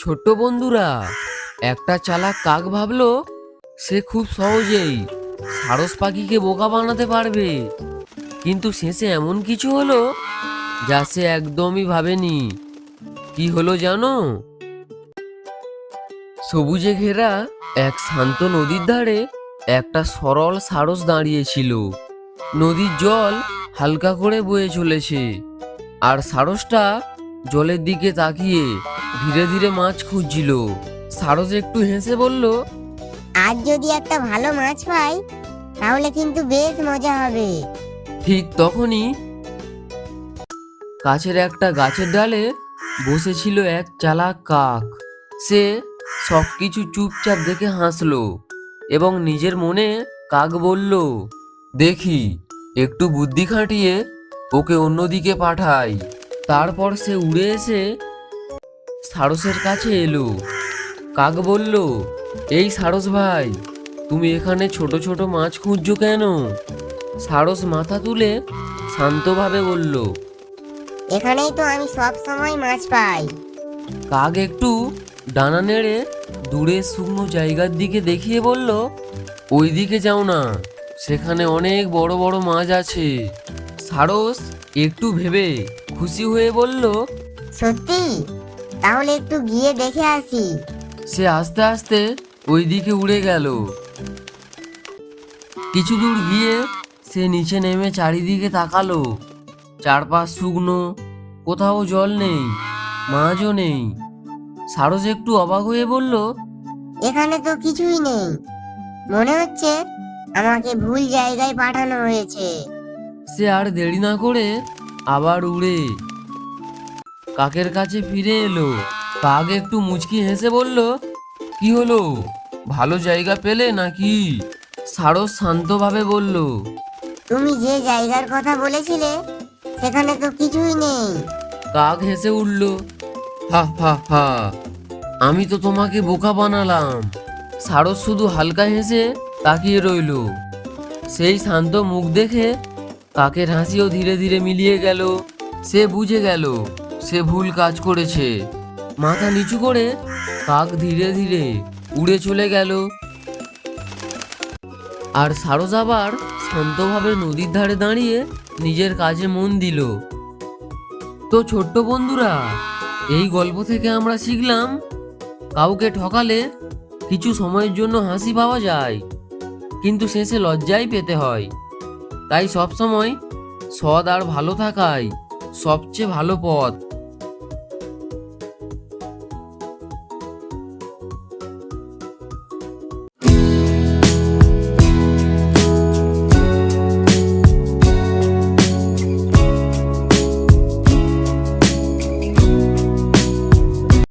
ছোট্ট বন্ধুরা, একটা চালাক কাক ভাবলো সে খুব সহজেই সারস পাখিকে বোকা বানাতে পারবে। কিন্তু শেষে এমন কিছু হলো যা সে একদমই ভাবেনি। কি হলো জানো? সবুজে ঘেরা এক শান্ত নদীর ধারে একটা সরল সারস দাঁড়িয়েছিল। নদীর জল হালকা করে বয়ে চলেছে, আর সারসটা জলের দিকে তাকিয়ে ধীরে ধীরে মাছ খুঁজছিল। সারস একটু হেসে বলল, আজ যদি একটা ভালো মাছ পাই তাহলে কিন্তু বেশ মজা হবে। ঠিক তখনই কাছের একটা গাছের ডালে বসেছিল এক চালাক কাক। সে সবকিছু চুপচাপ দেখে হাসলো এবং নিজের মনে কাক বলল, দেখি একটু বুদ্ধি খাটিয়ে ওকে অন্যদিকে পাঠাই। তারপর সে উড়ে এসে সারসের কাছে এলো। কাক বলল, এই সারস ভাই, তুমি এখানে ছোট ছোট মাছ খুঁজছো কেন? সারস মাথা তুলে শান্তভাবে বলল, এখানেই তো আমি সব সময় মাছ পাই। কাক একটু ডানা নেড়ে দূরে শুকনো জায়গার দিকে দেখিয়ে বলল, ওই দিকে যাও না, সেখানে অনেক বড় বড় মাছ আছে। সারস একটু ভেবে খুশি হয়ে বলল, সত্যি? তাহলে একটু গিয়ে দেখে আসি। সে আস্তে আস্তে ওই দিকে উড়ে গেল। কিছু দূর গিয়ে সে নিচে নেমে চারিদিকে তাকালো। চারপাশ শুকনো, কোথাও জল নেই, মাছও নেই। সারস একটু অবাক হয়ে বলল, এখানে তো কিছুই নেই, মনে হচ্ছে আমাকে ভুল জায়গায় পাঠানো হয়েছে। সে আর দেরি না করে আবার উড়ে কাকের কাছে ফিরে এলো। কাক একটু মুচকি হেসে বলল, কি হলো, ভালো জায়গা পেলে নাকি? সারস শান্তভাবে বলল, তুমি যে জায়গার কথা বলেছিলে সেখানে তো কিছুই নেই। কাক হেসে উঠল, হা হা হা, আমি তো তোমাকে বোকা বানালাম। সারস শুধু হালকা হেসে তাকিয়ে রইল। সেই শান্ত মুখ দেখে কাকের হাসিও ধীরে ধীরে মিলিয়ে গেল। সে বুঝে গেল সে ভুল কাজ করেছে। মাথা নিচু করে কাক ধীরে ধীরে উড়ে চলে গেল। আর সারস আবার শান্তভাবে নদীর ধারে দাঁড়িয়ে নিজের কাজে মন দিল। তো ছোট্ট বন্ধুরা, এই গল্প থেকে আমরা শিখলাম, কাউকে ঠকালে কিছু সময়ের জন্য হাসি পাওয়া যায়, কিন্তু শেষে লজ্জাই পেতে হয়। তাই সবসময় সৎ আর ভালো থাকাই সবচেয়ে ভালো পথ।